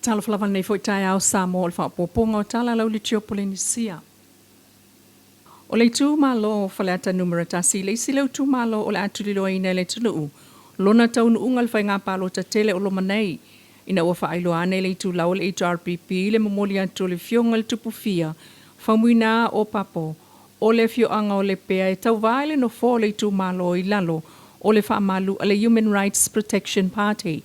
Tala flavan nei foi tai au Samoa o le whaapoponga o tala lau li tio Polenisia. O le tū malo whale ata numera tasi, le isi leu tū malo o le atuli loa ina le tulu. Lona taunu unga le whai ngā palo ta tele o loma nei. Ina ua whaailoa ane le tū lau le HRPP le momoli atu le fionga le tupu fia. Whamuina o papo. O le fio anga o le pea e tau vaile no fō le tū malo i lalo. O le whaamalu a le Human Rights Protection Party.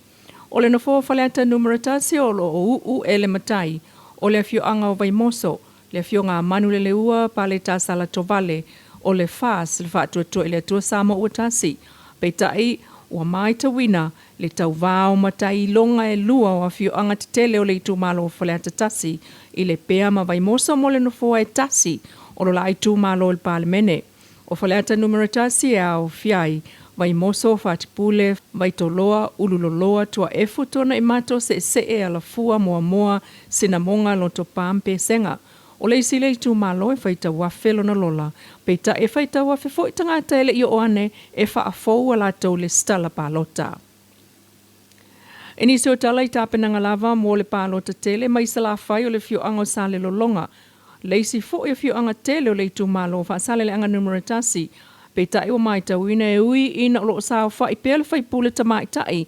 O le nofo whaleata numera tasi o lo o ele matai, o le fio anga o Vaimoso, le fio ngā manu le ua pa le tāsala tovale, o le fās le whaatua tua le tua Samoa ua tasi. Peitai, ua mai ta wina, le tau vāo matai longa e lua o a fio anga te tele o le itu malo o whaleata tasi, i le pea ma Vaimoso mo le nofo e tasi, o lo la itu malo il palemene. O whaleata numera tasi e au fiai, Vaimoso whaatipule, vaitoloa, ululoloa, tua efu tona i mato se e ala fua moa sina monga loto pampe senga. O le isi le tu malo e whaita wafelo na lola, peita e whaita wafe fo i tangata ele i oane e wha a fau ala tau le stala palota. E nisi o tala i tāpenanga lava mo le palota tele, mai sa la whai o le fio anga o sale lolonga. Le isi fo i fio anga tele o le tu malo, wha sale le anga numera tasi, Peitai o mai tauina e ui ina o loo sao whai pēle whai pule ta mai tai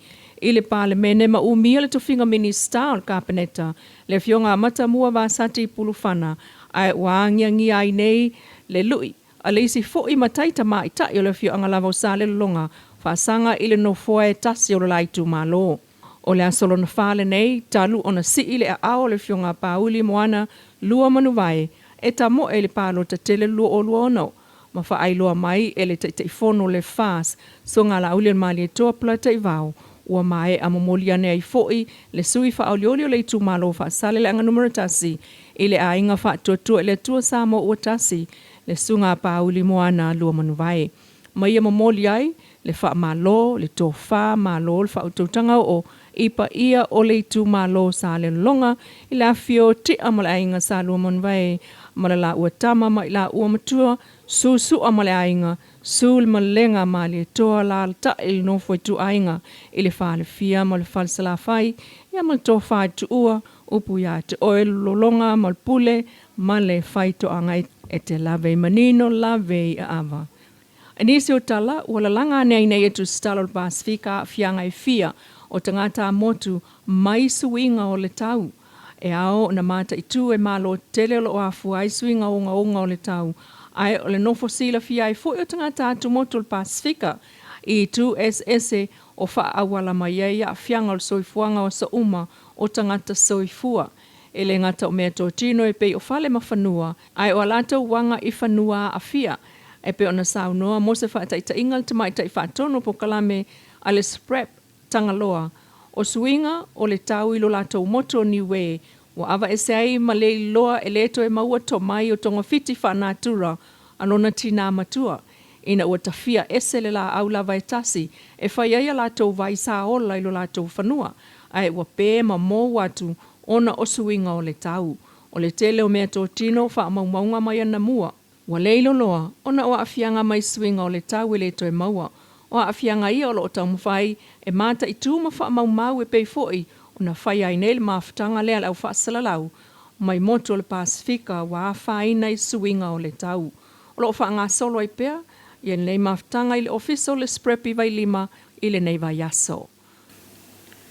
i le pāle mene ma umia le tofinga minista o le kāpeneta le fionga mata mua vāsati pulu whana ai wāngia ngi ai nei le lui a le isi fo i matai ta mai tai o le fionga lava o sa le longa whasanga i le no foe tasi o le laitu malo. O le asolo na whale nei talu ona si i le a ao le fionga pauli moana lua manuwai e ta mo e le pālo ta tele lua o lua ono. Ma whaailoa mai e le te fono le fās, so ngā la aulia mali e toa plata i vau, ua mai a momoli ane ai foi, le sui whaaulioli o le tu malo whaasale le anga numera tasi, i le a inga whaatuatua le tua Samoa ua tasi, le sunga pauli moana lua manuwai. Mai a momoli ai, le wha malo, le tō wha malo, le whautautanga o ipa ia o le tu malo sa le longa, i la fio ti amala ainga sa lua manuwai, mala la ua tama mai la ua matua, Susu amale ainga, sul malenga mali toa la ta il no foi tu ainga, ile fa le fia mal fal sala fai, ya mal to fa tu ua, upu ya te oil lolonga mal pule, male fai to anga e te lave manino lave ava. Anisi o tala, wala langa nei nei tu stalo Pasifika fianga e fia, o tangata motu mai suinga o le tau. E ao na mata itu e malo tele lo afu ai suinga o le tau. Ai o le nofo sila fia i fo i o tangata atu motu le Pasifika. I tu SS o wha awala mai a fianga o soifuanga o sa uma o tangata soifua. E le ngata o mea tō tino e pei o whale mawhanua. Ai o alata wanga i whanua a fia. E pe ona saunoa mo se wha taita ingal te mai tai whatono po kalame a le sprep tangaloa. O suinga o le tau ilo lato moto niwe. Wa ava ese ai ma le loa e leto e maua to mai o tonga fiti whanatura anona tina matua. Ina ua tafia ese le la au lava e tasi e whaiaia lato vai sa ola ilo lato whanua. Ai ua pē ma mō watu ona o suinga o le tau. O le tele o mea tō tino wha maunga mai ana mua. Wa leilo loa ona o afianga mai suinga o le tau e leto e maua. O afianga ia o lo tau mwhai e mata i tūma wha mau e pei foi ona whai ai nei le mawhitanga lea lau whaasalalau, mai moto le Pasifika wa whaina i suinga o le tau. O lo wha ngā solo ai pea, i nei mawhitanga i le ofiso le sprepi vai lima i le nei vai aso.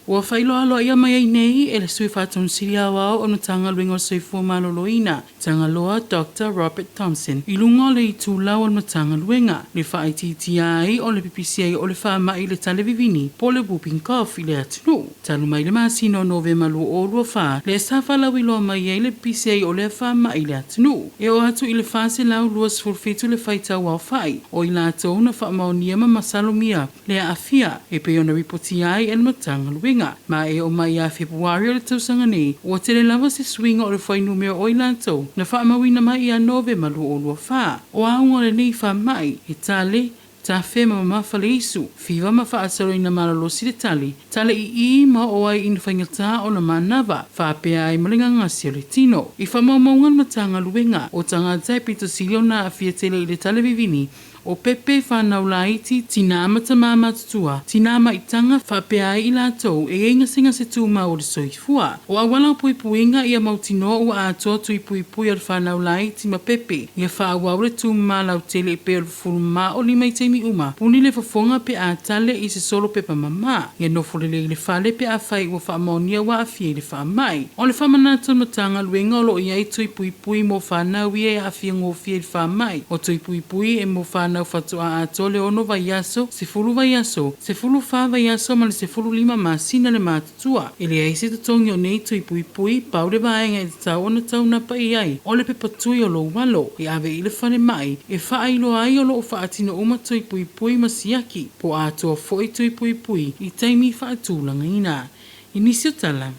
Ua whailo alo ia mai ai nei e le sui whātonu siri awao o na tanga luinga o soifua maloloina, tanga loa Dr. Robert Thompson. I lunga le i tūlau o na tanga luinga, le whaititi ai o le PPCA o le whaamai le talevivini, po le whooping cough i le atunu. Talu mai le masino no ve malu o lua wha, le sawhalau i loa mai ai le PPCA o le whaamai le atunu. E o atu i le whase lau lua sfurfitu le whaitau au whai, o i lātou na whaamaonia ma masalomia, le afia, e pe ona ripoti ai e na tanga luinga. Ma e o mai a Februari o le tausanga nei, o te le lava se swinga o le whai numero o i lantou, na wha mawina mai a nove malu o lua wha. O aunga le nei wha mai, e tale, ta whema ma mawhale isu, whiwa ma wha asaro i na malalo si le tale i ma o ai in whaingata o na manawa, wha pea ai malinga ngasi o le tino. I wha maumaungan ma tanga luenga, o tanga tai pito silio na a fia tele i le tale vivini, o pepe whanau laiti tina amata mama tutua, tina ama itanga whapea i latou e inga singa se tūma o le soifua. O awala pui puinga ia mautino ua atoa tui pui pui al whanau laiti ma pepe, ia whaawau le tūma lau tele pe al furuma o lima i teimi uma, puni le fafonga pe a tale i se solo pepa mama, ia nofo le whale pe a whai ua whaamonia wa a fie le whaamai. O le whamanata matanga luenga o lo iai tui pui pui mo whanau ia e a fia ngō fie le whaamai, o tui pui pui e mo whanau whatu a atole ono vai aso, se fulu vai aso, se fulu wha vai aso ma le se fulu lima masina le mātutua. E le aise tutongi o nei tui pui pui, pau le vaenga e tau ona tau na pa iai, o le pepatui o lo walo, e ave i le whane mai, e whaailo ai o lo whaatino uma tui pui pui masiaki, po atua foi tui pui pui, i taimi whaatulanga ina. Inisio tala.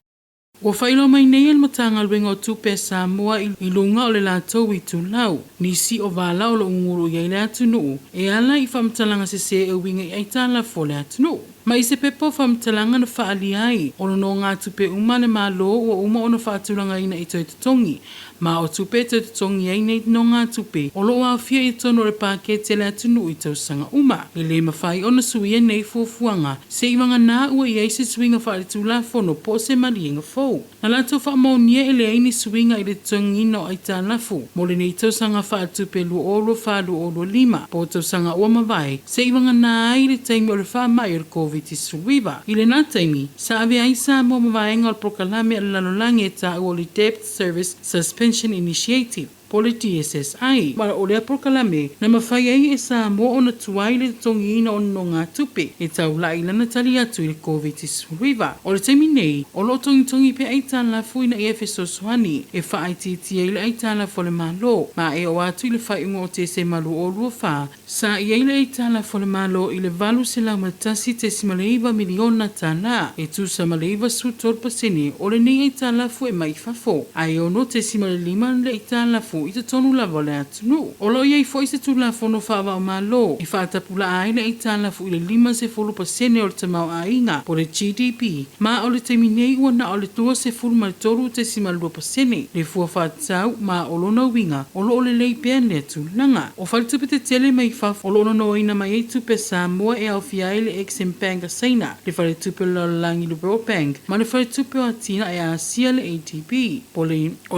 Ua whailo mai nei al matanga luenga o tupe Samoa i lunga o le lātou i tūlau. Nisi o wala o lo unguru i le atu nuu. E ala i whamtalanga se e winga i aitala fo le atu nuu. Ma i se pepo whamtalanga na whaali ai. O no ngā tupe uma le malo o uma o na whaatulanga ina i toi tutongi. Ma o tupe toi tutongi ai nei no ngā tupe. O lo a fia i tono le pākete le atu nuu i tau sanga uma. I le mawhai o na suia nei fuafuanga. Se i wanga nā ua i aise suinga whaali tūla fono po se marienga fo. Na lato whaamonia ele aini suinga i le tongina o aita lafu. Mo le nei tau sanga whaatupe lu olo whaalu olo lima. Po tau sanga ua mawai. Se iwanga nā ai le taimi o le whaamai o le COVID-19. I le nā taimi, sa ave aisa mo mawaenga o le prokalame ala lalolangi e ta o le Debt Service Suspension Initiative. Pole TSSI. Mara o lea prokalame na mawhai ai e sa mo o na tuai le tongina o no ngā tupe e tau la ilana tali atu i le COVID-19. O le taimi nei, o lo tongi pe aita la fui na Efeso Swani e whaaititi e le aita la fo le malo. Ma e o atu i le whaiunga o te se malu o lua wha. Sa i le aita la fo le malo i le valu se lau matasi te si maleiva miliona tala. E tu sa maleiva su torpasene o le nei aita la fu e mai fafo. Ai o no te si malelima le aita la fu i te tonu lava le atunu. O lo iei fo i se tula fono whawa o malo. I whaatapula aile i tala fu i le 5% o le tamau a inga po le GDP. Ma o le teimi nei ua na o le 2 ma le toru te sima 2%. Le fua whaatau ma o lona winga o lo o le lei pea le atulanga. O whalitupe te tele mai whaf o lona noina mai e tupe Samoa e au fiai le XM Bank a Saina. Le whalitupe lalangi le World Bank. Ma le whalitupe o atina e Asia le ATP. O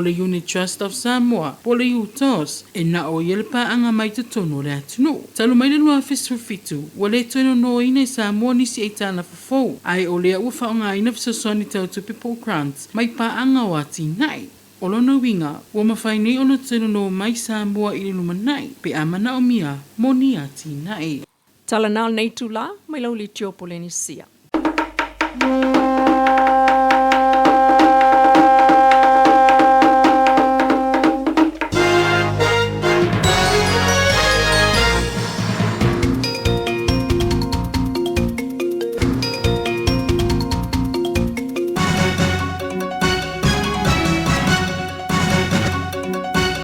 le Unit Trust of Samoa. Po le utos e na o yele pa anga mai te tono le atunu. Talu mai le lua fisu fitu, wa le toino no ina i Samoa nisi e tana fafou. Ai o lea ua whaonga ina fisosoni tau tu people grants, mai pa anga o ati nai. O lona winga, ua mawhai nei ono toino no mai Samoa i le luma nai, pe amana o mia, moni ati nai. Tala nal nei tula, mai lau li tio Polenisia.